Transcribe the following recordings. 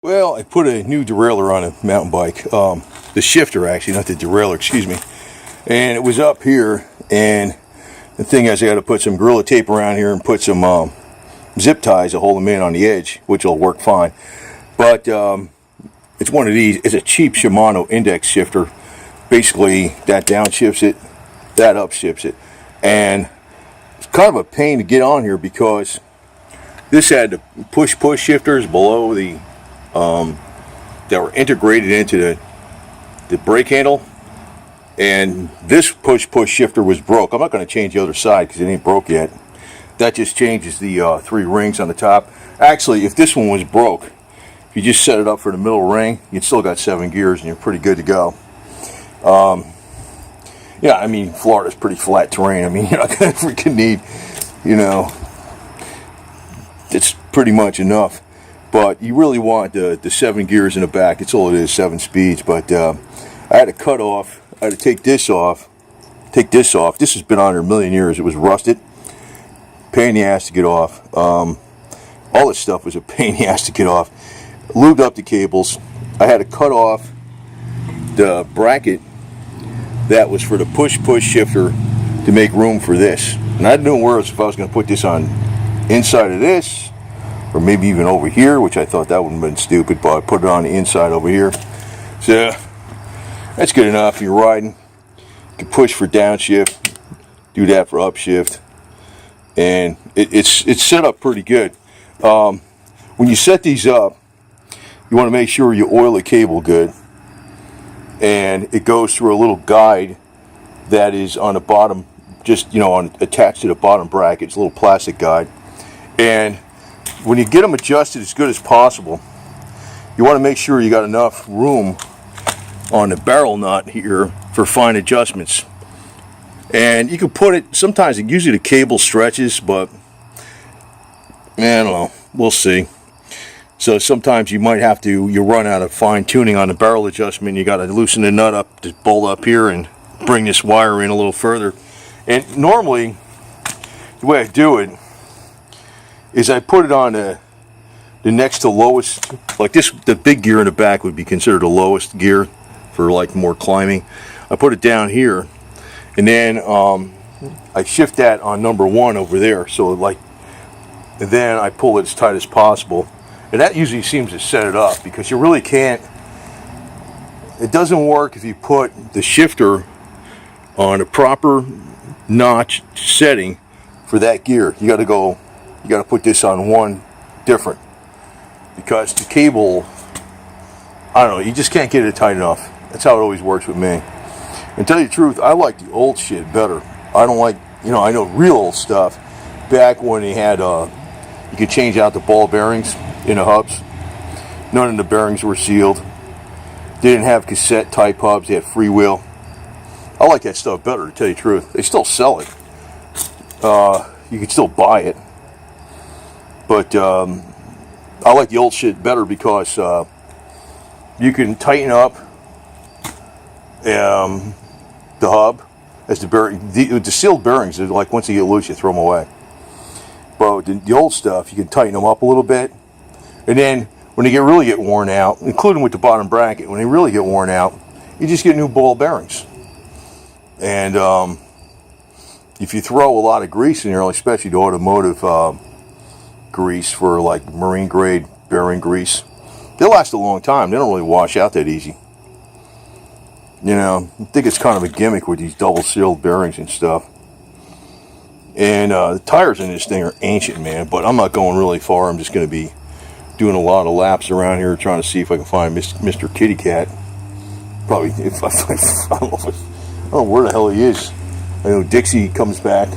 Well, I put a new derailleur on a mountain bike. The shifter, actually, not the derailleur, excuse me. And it was up here, and the thing is, I got to put some Gorilla Tape around here and put some zip ties to hold them in on the edge, which will work fine. But it's one of these. It's a cheap Shimano index shifter. Basically, that downshifts it, that upshifts it. And it's kind of a pain to get on here because this had the push-push shifters below the that were integrated into the brake handle, and this push shifter was broke. I'm not going to change the other side because it ain't broke yet. That just changes the 3 rings on the top. Actually, if this one was broke, if you just set it up for the middle ring, you'd still got 7 gears and you're pretty good to go. Yeah, I mean, Florida's pretty flat terrain. I mean, you're not going to freaking need, it's pretty much enough. But you really want the 7 gears in the back. It's all it is, 7 speeds. But I had to cut off. I had to take this off. This has been on there a million years. It was rusted. Pain in the ass to get off. All this stuff was a pain in the ass to get off. Lubed up the cables. I had to cut off the bracket that was for the push shifter to make room for this. And I didn't know where else if I was going to put this on inside of this, or maybe even over here, which I thought that would have been stupid, but I put it on the inside over here. So that's good enough. You're riding, you can push for downshift, do that for upshift, and it's set up pretty good. When you set these up, you want to make sure you oil the cable good, and it goes through a little guide that is on the bottom, just attached to the bottom bracket. It's a little plastic guide, and when you get them adjusted as good as possible, you want to make sure you got enough room on the barrel nut here for fine adjustments. And you can put it, sometimes usually the cable stretches, but man, I don't know, we'll see. So sometimes you might have to, you run out of fine tuning on the barrel adjustment. You got to loosen the nut up, to bolt up here and bring this wire in a little further. And normally, the way I do it is I put it on the next to lowest, like this, the big gear in the back would be considered the lowest gear for like more climbing. I put it down here, and then I shift that on number 1 over there. So and then I pull it as tight as possible. And that usually seems to set it up, because you really can't, it doesn't work if you put the shifter on a proper notch setting for that gear. You got to put this on 1 different, because the cable, I don't know, you just can't get it tight enough. That's how it always works with me. And to tell you the truth, I like the old shit better. I don't like, I know real old stuff, back when they had, you could change out the ball bearings in the hubs. None of the bearings were sealed. They didn't have cassette type hubs, they had freewheel. I like that stuff better, to tell you the truth. They still sell it. You can still buy it. But I like the old shit better because you can tighten up the hub as the bearing. The sealed bearings, like once you get loose, you throw them away. But the old stuff, you can tighten them up a little bit, and then when they really get worn out, including with the bottom bracket, when they really get worn out, you just get new ball bearings. And if you throw a lot of grease in there, especially the automotive grease for like marine grade bearing grease, they'll last a long time. They don't really wash out that easy. I think it's kind of a gimmick with these double sealed bearings and stuff. And the tires in this thing are ancient, man, but I'm not going really far. I'm just going to be doing a lot of laps around here trying to see if I can find Mr. Kitty Cat. Probably, I don't know where the hell he is. I know Dixie comes back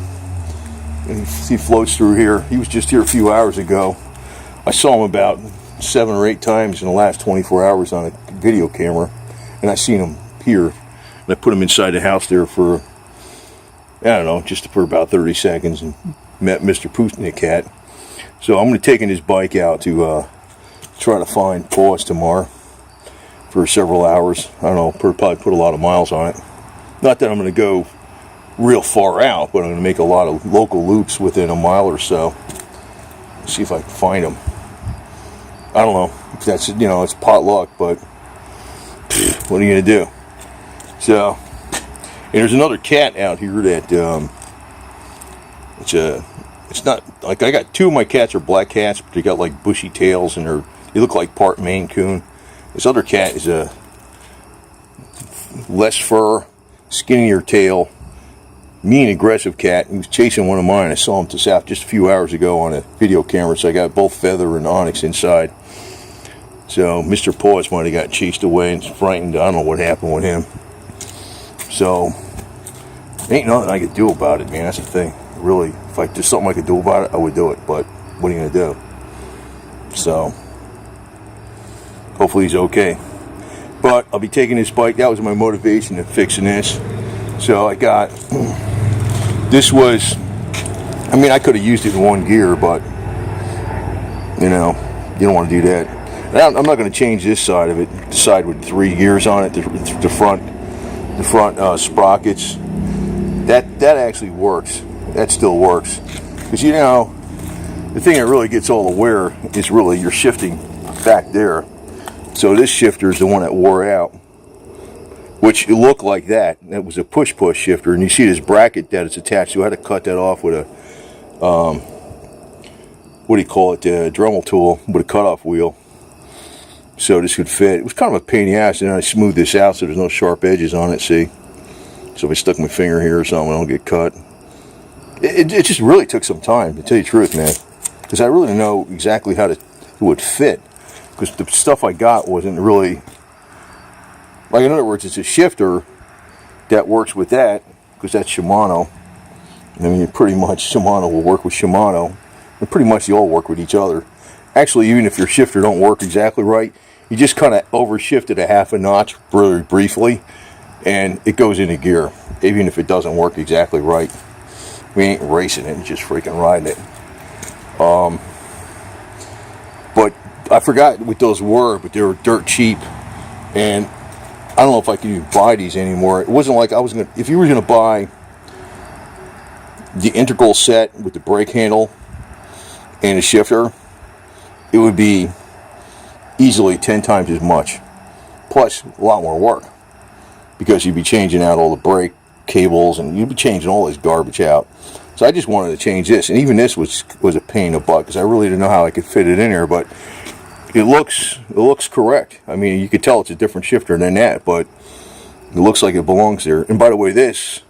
and he floats through here. He was just here a few hours ago. I saw him about 7 or 8 times in the last 24 hours on a video camera, and I seen him here. And I put him inside the house there for, I don't know, just for about 30 seconds, and met Mr. Pusnik Cat. So I'm going to take his bike out to try to find Paws tomorrow for several hours. I don't know, probably put a lot of miles on it. Not that I'm going to go real far out, but I'm going to make a lot of local loops within a mile or so. See if I can find him. I don't know if that's, you know, it's pot luck, but what are you gonna do? So, and there's another cat out here that it's not like, I got two of my cats are black cats, but they got like bushy tails and they look like part Maine Coon. This other cat is a less fur, skinnier tail, mean, aggressive cat. He was chasing one of mine. I saw him just a few hours ago on a video camera, so I got both Feather and Onyx inside. So Mr. Paws might have got chased away and frightened. I don't know what happened with him. So ain't nothing I could do about it, man. That's the thing. Really, if there's something I could do about it, I would do it. But what are you gonna do? So hopefully he's okay. But I'll be taking this bike. That was my motivation in fixing this. So I got, this was, I mean, I could have used it in one gear, but, you know, you don't want to do that. And I'm not going to change this side of it, the side with 3 gears on it, the front sprockets. That actually works. That still works. Because, you know, the thing that really gets all the wear is really you're shifting back there. So this shifter is the one that wore out, which it looked like that. That was a push-push shifter, and you see this bracket that it's attached to. I had to cut that off with a, what do you call it, a Dremel tool with a cutoff wheel, so this could fit. It was kind of a pain in the ass, and then I smoothed this out so there's no sharp edges on it, see? So if I stuck my finger here or something, I don't get cut. It just really took some time, to tell you the truth, man, because I really didn't know exactly how it would fit. Because the stuff I got wasn't really, like, in other words, it's a shifter that works with that, because that's Shimano. I mean, pretty much Shimano will work with Shimano, and pretty much they all work with each other. Actually, even if your shifter don't work exactly right, you just kind of overshifted a half a notch really briefly, and it goes into gear, even if it doesn't work exactly right. We ain't racing it, just freaking riding it. But I forgot what those were, but they were dirt cheap, and I don't know if I can even buy these anymore. It wasn't like I was gonna, if you were gonna buy the integral set with the brake handle and a shifter, it would be easily 10 times as much, plus a lot more work, because you'd be changing out all the brake cables and you'd be changing all this garbage out. So I just wanted to change this, and even this was a pain in the butt, because I really didn't know how I could fit it in here, but it looks correct. I mean, you could tell it's a different shifter than that, but it looks like it belongs there. And by the way, this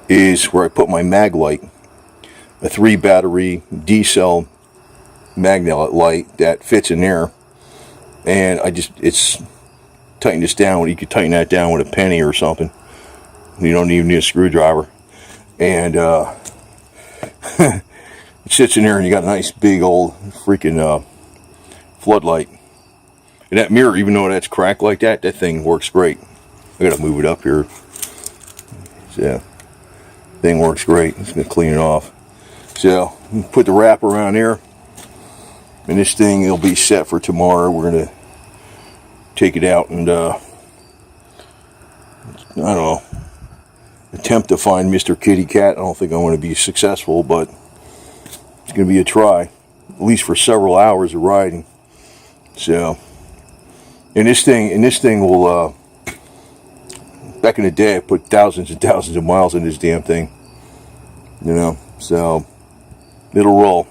is where I put my mag light, a 3 battery D-cell magnet light that fits in there. And it's tightened this down. You could tighten that down with a penny or something. You don't even need a screwdriver. And it sits in there, and you got a nice big old freaking floodlight. And that mirror, even though that's cracked like that, that thing works great. I gotta move it up here. So, thing works great. It's gonna clean it off. So, put the wrap around there, and this thing will be set for tomorrow. We're gonna take it out and I don't know, attempt to find Mr. Kitty Cat. I don't think I'm going to be successful, but it's going to be a try, at least for several hours of riding. So, and this thing will, back in the day, I put thousands and thousands of miles in this damn thing, you know, so it'll roll.